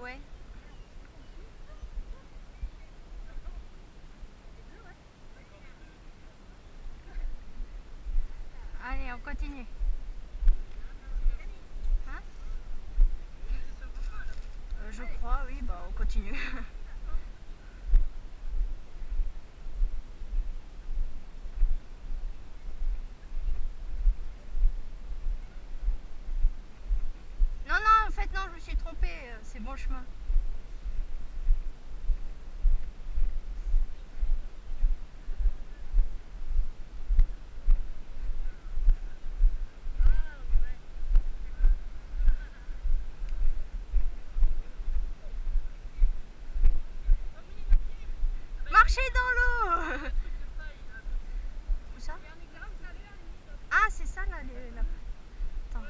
ouais. Allez, on continue. Hein? Je crois, oui, bah on continue. Non, non, en fait, non, je me suis trompée. C'est bon chemin. Marchez dans l'eau. Où ça? Ah, c'est ça là, Attends.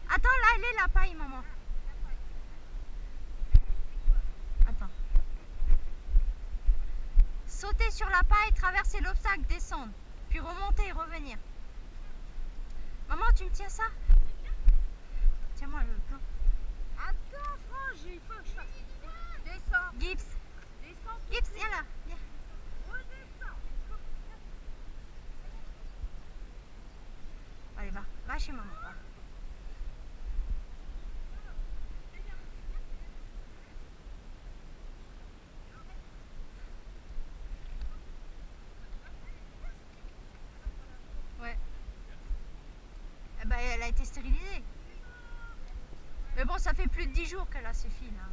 Attends, là, elle est la paille, maman. Attends. Sauter sur la paille, traverser l'obstacle, descendre. Puis remonter et revenir. Maman, tu me tiens ça? Tiens-moi le plan. Attends, Franck, il faut que je fasse. Descends. Gibbs. Descends. Gibbs, viens là. Viens. Redescends. Allez, va. Va chez maman. Va. Ouais. Eh ben, elle a été stérilisée. Mais bon, ça fait plus de 10 jours qu'elle a ses filles là.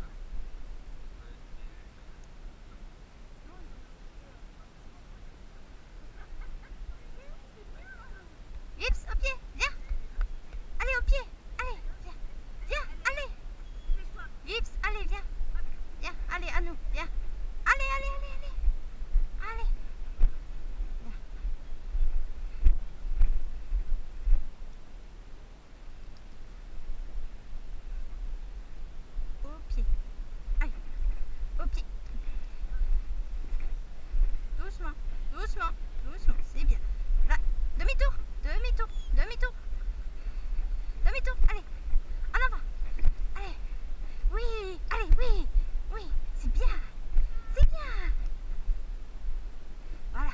Gibbs, au pied, viens. Allez, au pied. Allez, viens. Viens, allez. Gibbs, allez, viens. Viens, allez, à nous, viens. Allez, allez, allez, allez. Allez. Viens. Au pied. Allez, au pied. Doucement, doucement, doucement, c'est bien. Là, demi-tour, demi-tour, demi-tour. Demi-tour, allez, en avant. Allez, oui, allez, oui, oui, c'est bien, c'est bien. Voilà.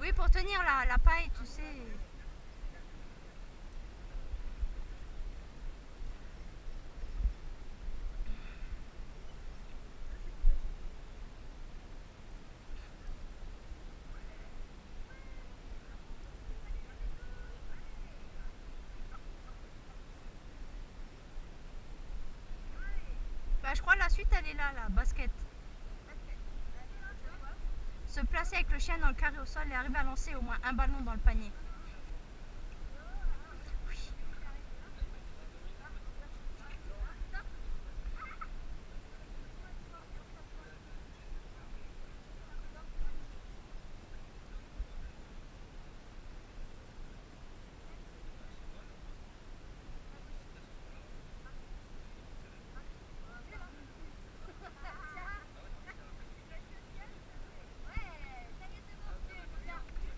Oui, pour tenir la paille, tu sais. Bah, je crois la suite, elle est là, la basket. Se placer avec le chien dans le carré au sol et arriver à lancer au moins un ballon dans le panier. Oui.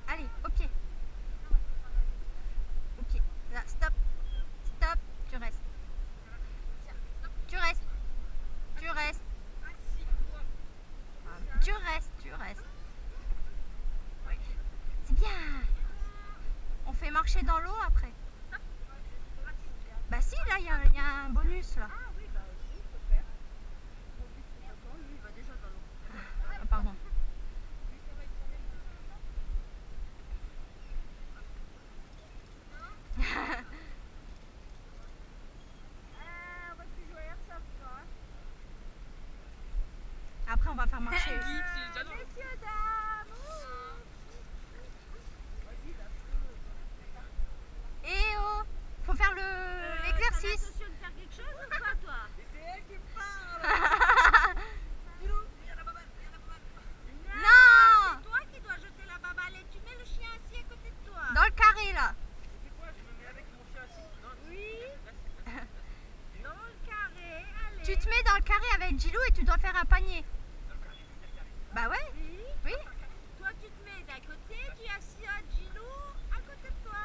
Allez, au pied. Au pied. Là, stop. Stop. Tu restes. Tu restes. Tu restes. Tu restes. Tu restes. Oui. C'est bien. On fait marcher dans l'eau après. Bah si, là, il y a un bonus là. Ah oui, bah aussi, il faut faire. Attends, lui, il va déjà dans l'eau. Ah, pardon. on va faire marcher. Messieurs, dames. Eh oh, faut faire l'exercice. T'as l'intention de faire quelque chose ou pas, toi? C'est elle qui me parle. Dilou, viens la baballe, viens la baballe. Non, C'est toi qui dois jeter la baballe et tu mets le chien assis à côté de toi. dans le carré là. Tu fais quoi? Je me mets avec mon chien assis. Non, Oui. là, Dans le carré, allez. Tu te mets dans le carré avec Gilou et tu dois faire un panier. Bah ouais, Oui. oui. Toi, tu te mets d'un côté, tu assis à Gilou à côté de toi.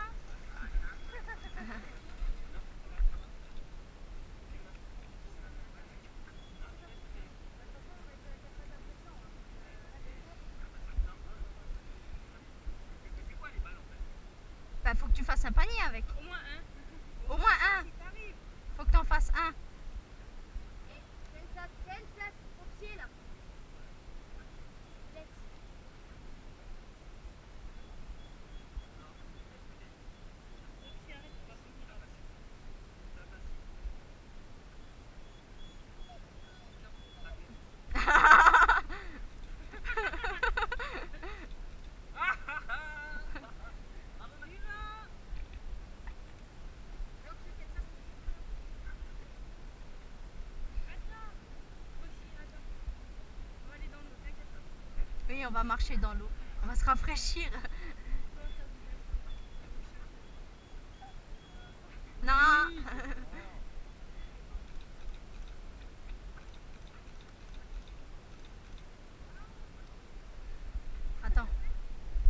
Bah faut que tu fasses un panier avec. Au moins un. Au moins un. Si t'arrives. Faut que t'en fasses un. Tiens ça au pied là. Laisse. Oui, on va marcher dans l'eau. On va se rafraîchir. Non. Attends.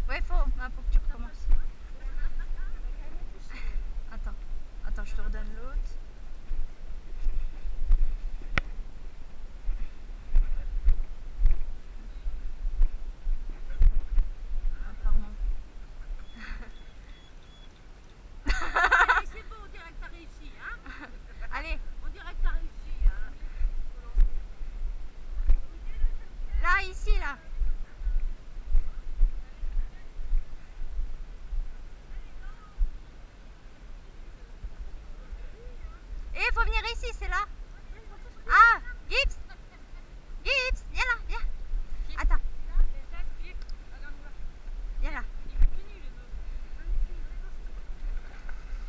Ouais, faut que tu recommences. Attends. Attends, je te redonne l'autre. Ah, pardon. Allez, c'est bon, on dirait que t'as réussi, hein. Allez, On dirait que t'as réussi, hein. là, ici, là. Eh, faut venir ici, c'est là. Ah, Gibbs. Gibbs, viens là, viens. Attends, viens là.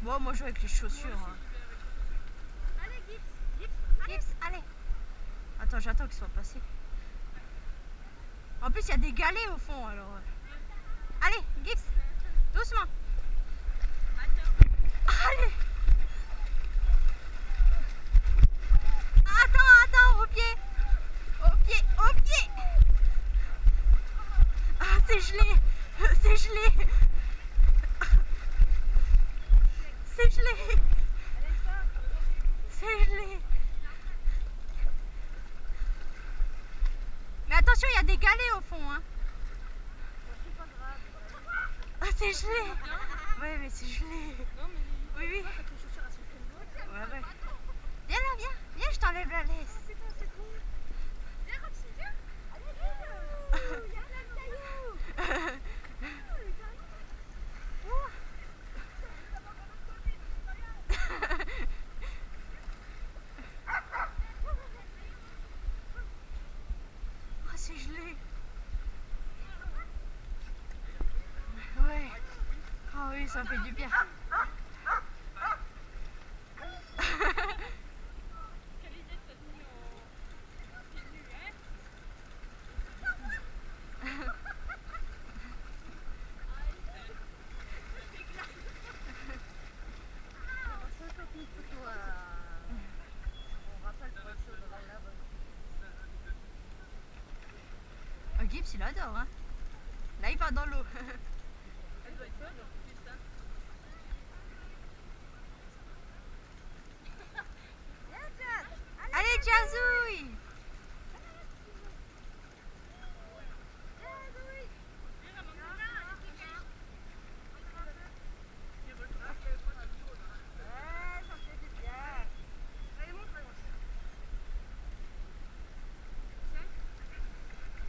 Bon, moi je joue avec les chaussures. Hein. Allez, Gibbs. Gibbs, allez. Attends, j'attends qu'ils soient passés. En plus, il y a des galets au fond, alors. Allez, Gibbs, doucement. Allez. Attends, au pied. Au pied, au pied. Ah, c'est gelé. C'est gelé. C'est gelé. C'est gelé. Mais attention, il y a des galets au fond. Hein. Ah, c'est gelé. Ouais, mais c'est gelé. Oui, oui. Ouais, ouais. Viens là, viens. Viens, je t'enlève la laisse. Ah, c'est gelé. Ouais. Ah oui, ça fait du bien. Oh, Gibbs, il adore. Hein. Là, il va dans l'eau. Allez, Jazouille.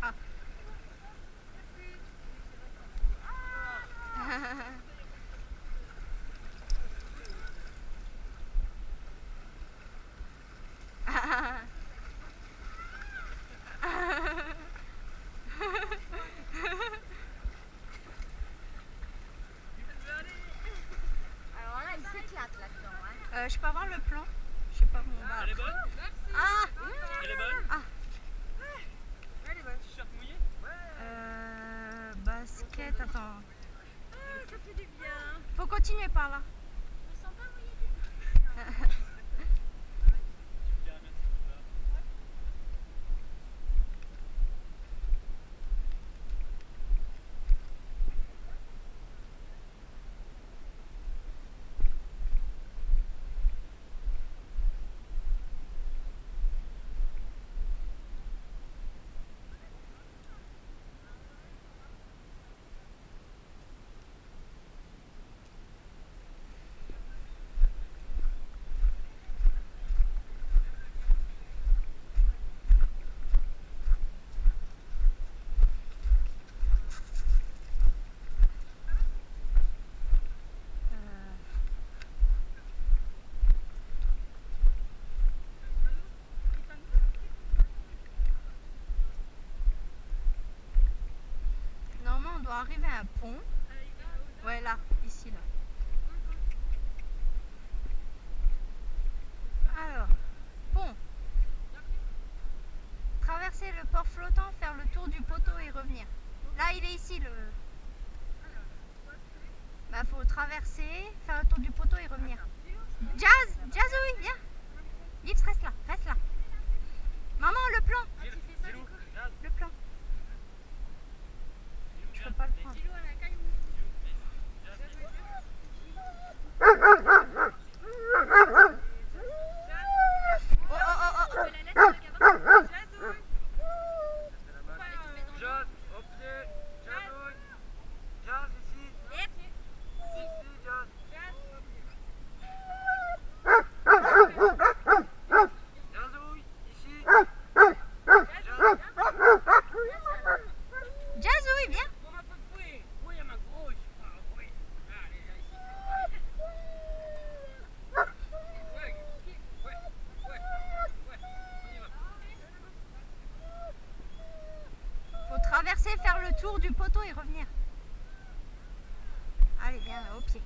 Ah. faut arriver à un pont. Ouais, là, ici, là. Alors, pont. Traverser le port flottant, faire le tour du poteau et revenir. Là, il est ici, le... Bah, faut traverser, faire le tour du poteau et revenir. Jazz, oui, viens. Gibbs, reste là, reste là. Maman, le plan. Le plan. Je peux pas le prendre. Oh, oh, oh, oh. Jazz, au pied. Jazz, Jazz, ici. Ici, Jazz. Jazz, ici. Jazz, oui, viens. Faut traverser, faire le tour du poteau et revenir. Allez, viens, au pied.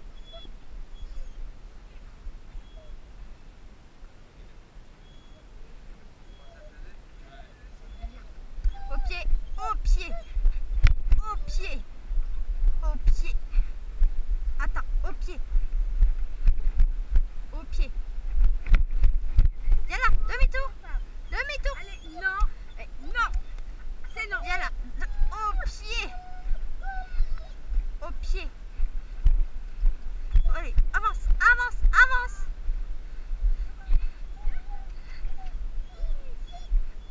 Au pied, au pied, au pied, au pied. Attends, au pied. Au pied. Viens là, demi-tour. Demi-tour. Allez, non. Non. C'est non. Viens là, au pied. Au pied. Allez, avance, avance, avance.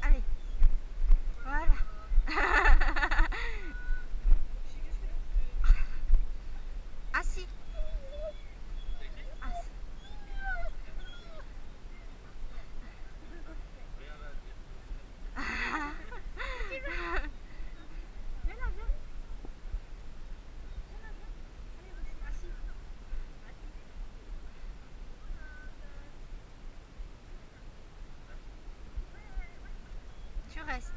Allez. Voilà. Assis. Assis. Viens là, viens. Tu restes.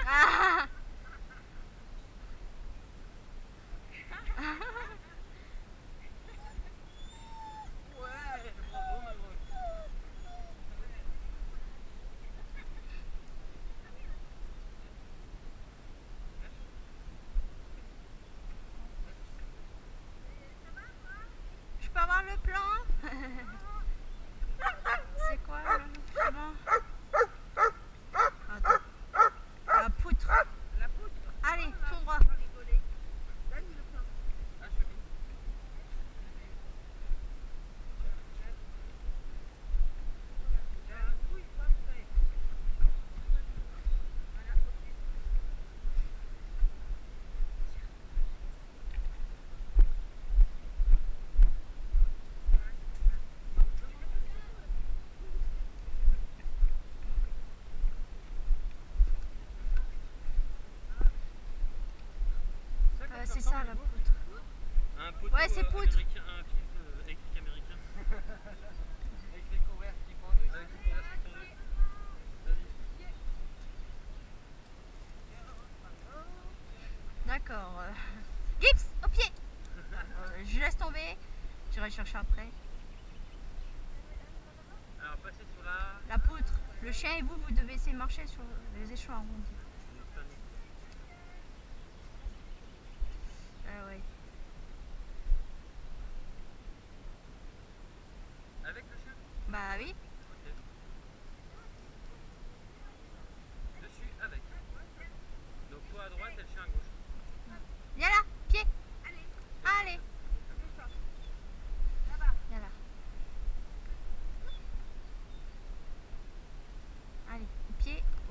Ah. Ouais, bravo, Malraux. Je peux avoir le plan? C'est quoi le plan? Attends. La poutre. La poutre. Allez, tout droit. On va rigoler. Donne le plan. Ah, je fais bien. Jazz, oui, parfait. Voilà, ok. C'est ça la poutre. Un poteau Ouais, c'est poutre. américain, un fil électrique américain. Avec les couverts qui pendent. Avec les couverts qui pendent. Vas-y. D'accord. Gibbs, au pied. Je laisse tomber. J'irai chercher après. Alors, passez sur La poutre. Le chien et vous, vous devez essayer de marcher sur les échelons arrondis. Ah ouais. Avec le chien. Bah oui. Ok. Dessus, avec. Donc toi à droite et le chien à gauche. Viens là, pied. Allez, Allez. fais ça. Là-bas. Viens là. Allez,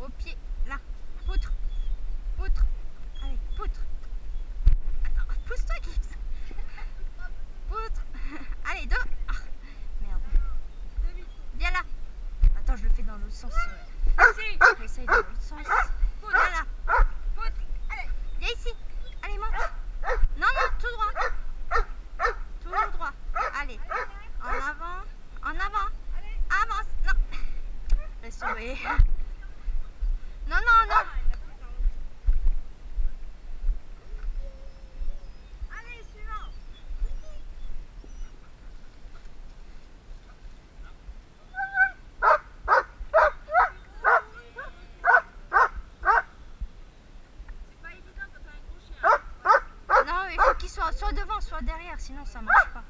au pied, là. Poutre. Poutre. Allez, poutre. Attends, pousse-toi, Gibbs. Poutre. Allez, deux. Ah, merde. Demi-tour. Viens là. Oui. Non, non, non. Allez, suivant. C'est pas évident quand t'as un gros chien. Non, il faut qu'il soit soit devant, soit derrière, sinon ça marche pas.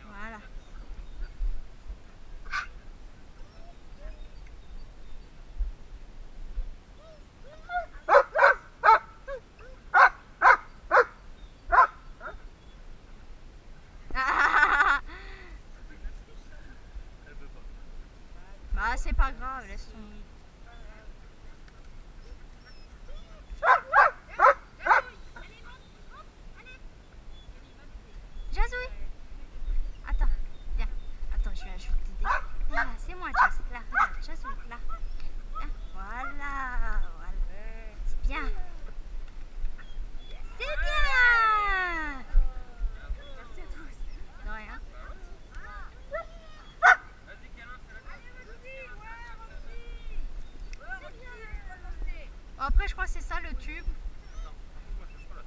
Voilà. Elle veut pas. Bah c'est pas grave, laisse tomber. Jazouille. Attends, viens. Attends, je vais t'aider. Là, c'est moi, Jazz. Là, regarde, Jazouille, là. Là. Voilà, voilà. C'est bien. C'est bien. Merci à toi aussi. De rien. Vas-y, câlin, c'est la Allez, Roxy. Ouais, Bon, après, je crois que c'est ça le tube. moi, je peux pas la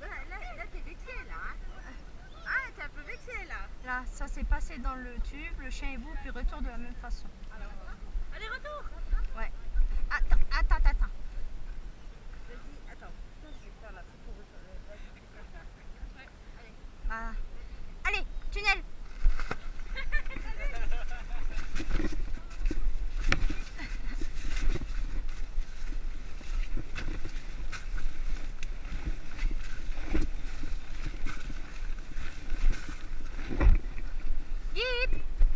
faire. Là, t'es vexé, là. Hein. Ah, t'es un peu vexé, là. Là, ça s'est passé dans le tube, le chien est beau, puis retour de la même façon. Allez, retour. Ouais. Attends. Vas-y, attends. Ça, je vais faire la photo. Vas-y. Allez. Ah. Allez, tunnel.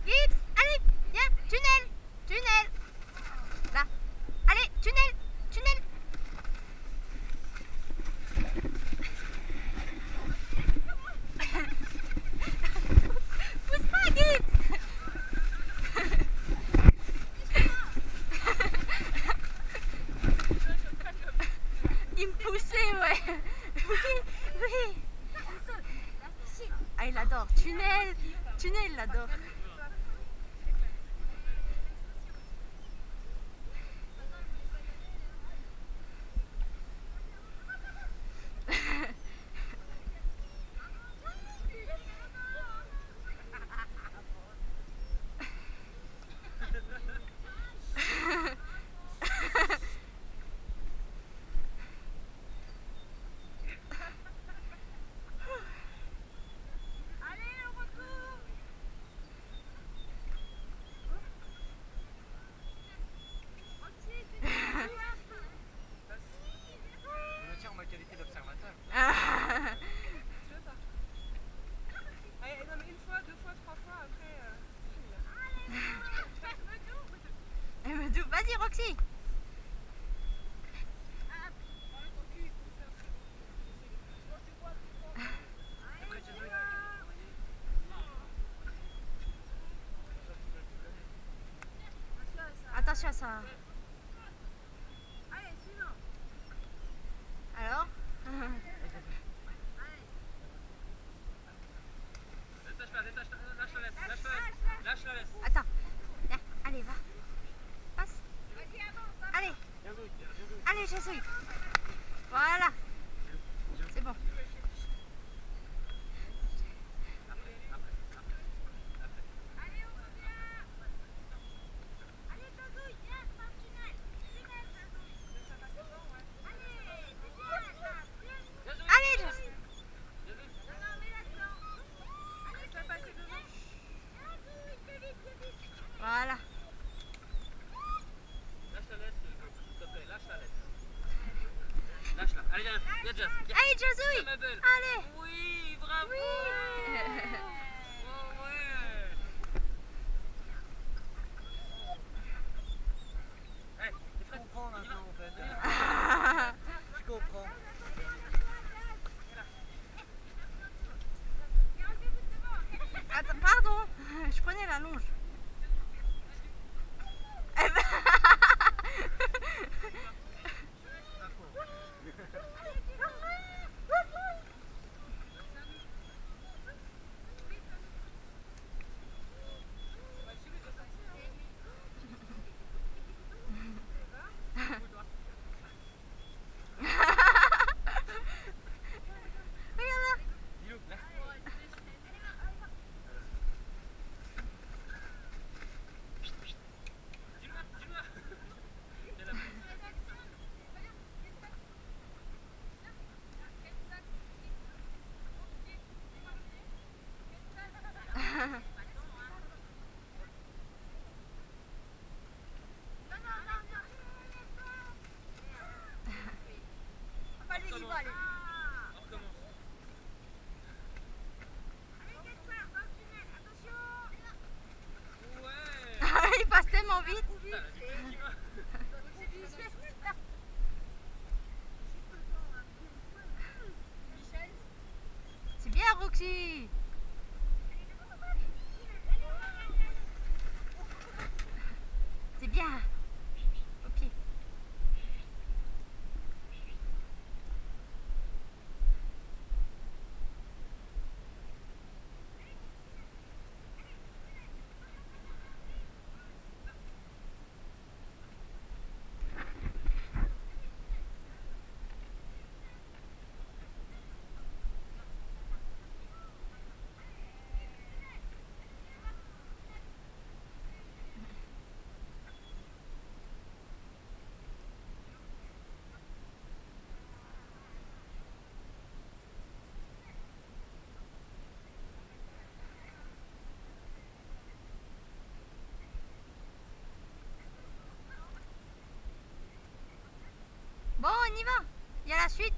Gibbs, allez, viens, tunnel. Là. Allez, tunnel. Pousse pas, Gibbs. Il me poussait, ouais. Oui. Ah, il adore. Tunnel, il adore. Allez, au retour. Roxy, tu te Je me tiens en ma qualité d'observateur. Ah. Tu veux pas? Allez, non, mais une fois, deux fois, trois fois, après, c'est fini. Elle me dit, vas-y, Roxy. Après, tu veux. Attention à ça. Allez, suivant. Alors Lâche la laisse. Attends. Viens, allez, va. Passe. Vas-y, avance. Allez. Allez, Jésus. Voilà. C'est bon. Allez, on revient. Allez, Jazouille, viens, c'est un petit je prenais la longe. Eh ben... Il passe tellement vite. C'est bien, Roxy. C'est bien. Ok. Bon, on y va. Il y a la suite.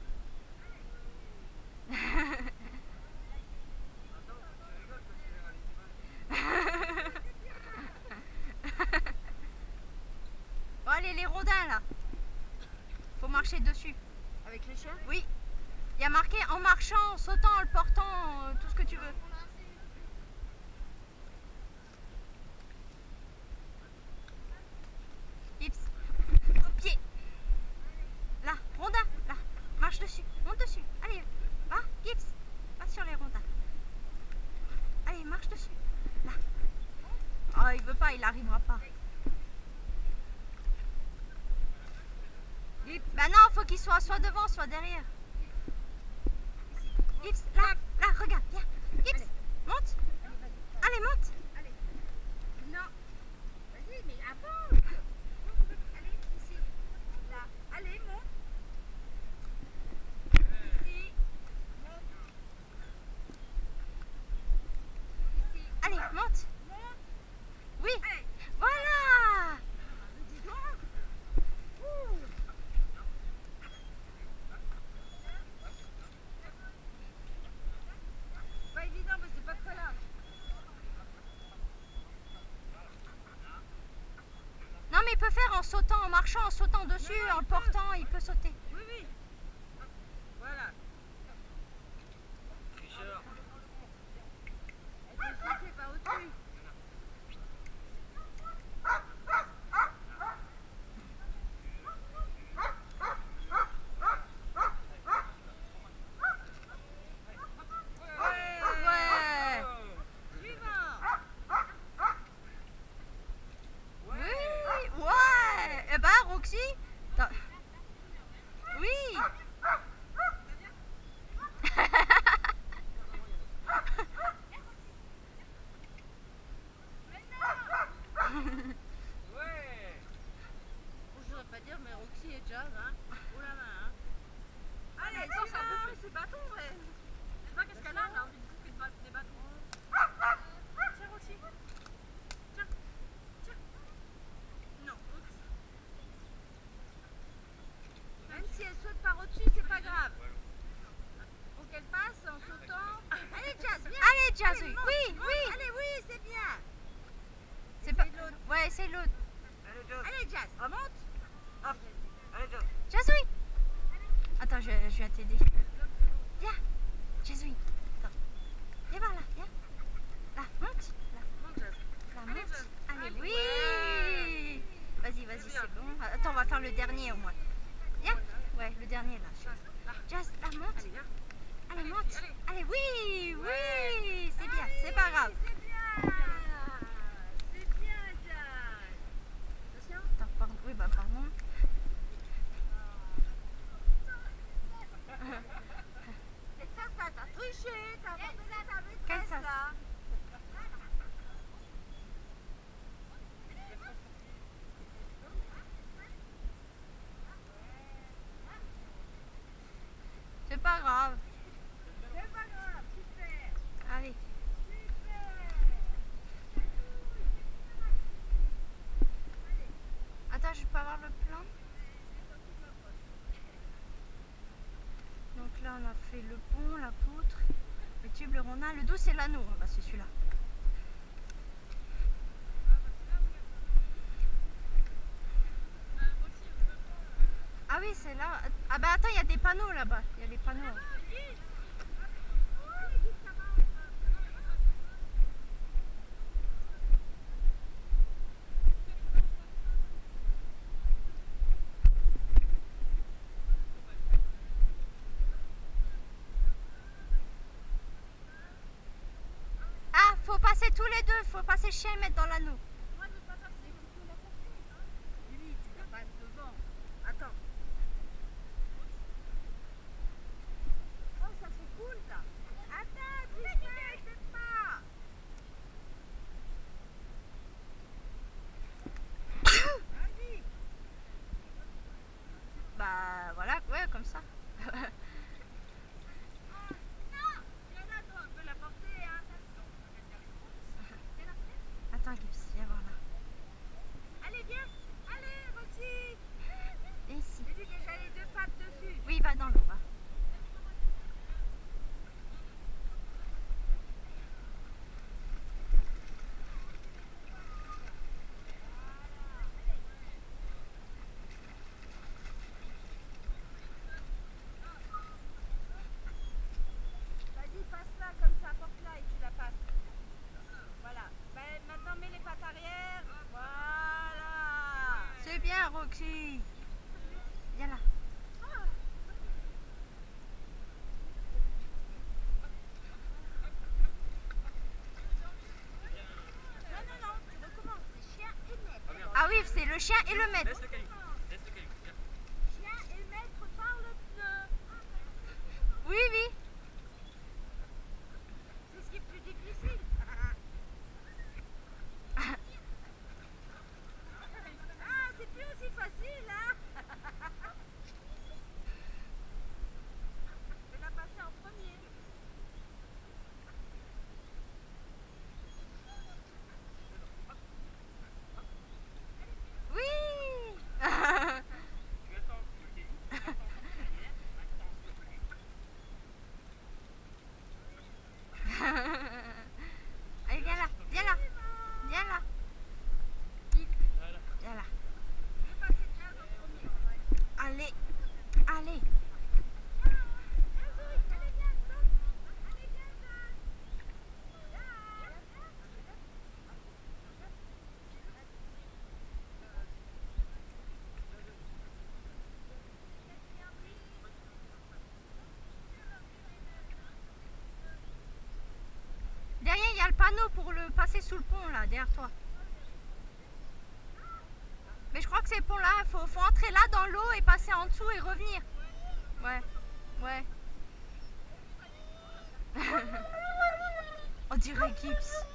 Bon, allez, les rondins là. Faut marcher dessus. Avec les chiens? Oui. Il y a marqué en marchant, en sautant, en le portant, tout ce que tu veux. Gips. Au pied. Là, rondin, là. Marche dessus, monte dessus. Allez, va, Gips. Va sur les rondins. Allez, marche dessus. Là. Oh, il veut pas, il n'arrivera pas. Gips. Bah non, faut qu'il soit devant, soit derrière. Gips, là, là, regarde, viens. Gips, monte. Allez, monte. Allez. Non. Vas-y, mais avance. Allez, ici. Là. Allez, monte. Ici. Monte. Ici. Allez, monte. Monte. Oui, Allez. voilà. Dis donc. Ouh. Pas évident parce que c'est pas de collage. Non, mais il peut faire en sautant, en marchant, en sautant dessus, en le portant, il peut sauter. Oui, oui. Voilà. Tricheur. Elle peut sauter par au-dessus. Ouais. Suivant. Oui, ouais. Eh ben, Roxy. Oui. Ouais. Je voudrais pas dire, mais Roxy est jazz, hein. Oh la main, hein. Allez, Ça bouffe suivant. ses bâtons, ouais. Je sais pas qu'est-ce qu'elle a, elle a envie de bouffer des bâtons. Tiens, Roxy. Tiens. Tiens. Non, Roxy. Même si elle saute par au-dessus, c'est pas grave. Faut qu'elle passe en sautant. Allez, Jazz, viens. Allez, Jazz, Allez, oui, monte, oui, monte. oui. Allez, oui, c'est bien. C'est pas... Essaye l'autre. Ouais, c'est l'autre. Allez, Jazz, monte. Allez, John. Jazz, oui. Attends, je viens t'aider. Viens. Jazz, oui. Attends. Viens voir là, viens. Là, monte. Là. Monte, Jazz. le dernier au moins. Viens. Ouais, le dernier là. Jazz, là, monte. Allez, viens. Allez, monte. Allez. Allez, oui, oui. C'est bien, c'est pas grave. C'est bien, Jazz. Attention. Attends, pardon. Oui, bah pardon. Et ça, t'as triché. T'as abandonné ta Quelle maîtresse ça là. C'est pas grave. C'est pas grave, super. Allez. Attends, je peux avoir le plan? Donc là, on a fait le pont, la poutre, le tube, le rondin. Le dos, c'est l'anneau. Bah, c'est celui-là. Ah oui, c'est là. Ah bah attends, il y a des panneaux là-bas. Il y a les panneaux. Ah, faut passer tous les deux. Faut passer le chien et mettre dans l'anneau. Lui, tu la passes devant. Attends. Oh, ça c'est cool ça. Attends, tu fais pas. Vas-y. Bah voilà, ouais, comme ça. Non, il y en a d'autres, on peut la porter, hein. Attends, Gibbs, viens voir là. Allez, viens. Allez, Roxy. Et ici. J'ai dit que j'avais deux pattes dessus. Oui, va dans l'eau, va. Vas-y, passe-la comme ça, porte-la et tu la passes. Voilà. Ben, maintenant, mets les pattes arrière. Voilà. C'est bien, Roxy. Viens là. Non, non, non, tu recommences. C'est chien et maître. Ah oui, c'est le chien et le maître. Laisse le caillou. Laisse le caillou. Viens. Chien et maître par le pneu. Oui, oui. C'est ce qui est plus difficile. Ah, c'est plus aussi facile, hein. Je vais la passer en premier. Oui. Tu attends le caillou. Tu attends le derrière. Attends le caillou. Allez, viens là, viens là. Viens là. Voilà. Viens là. Je vais passer Jazz en premier. Allez. Allez. Allez, viens, stop. Allez, viens, Jazz. Derrière, il y a le panneau pour le passer sous le pont, là, derrière toi. Mais je crois que c'est le pont là. Faut entrer là dans l'eau et passer en dessous et revenir. Ouais. Ouais. On dirait Gibbs.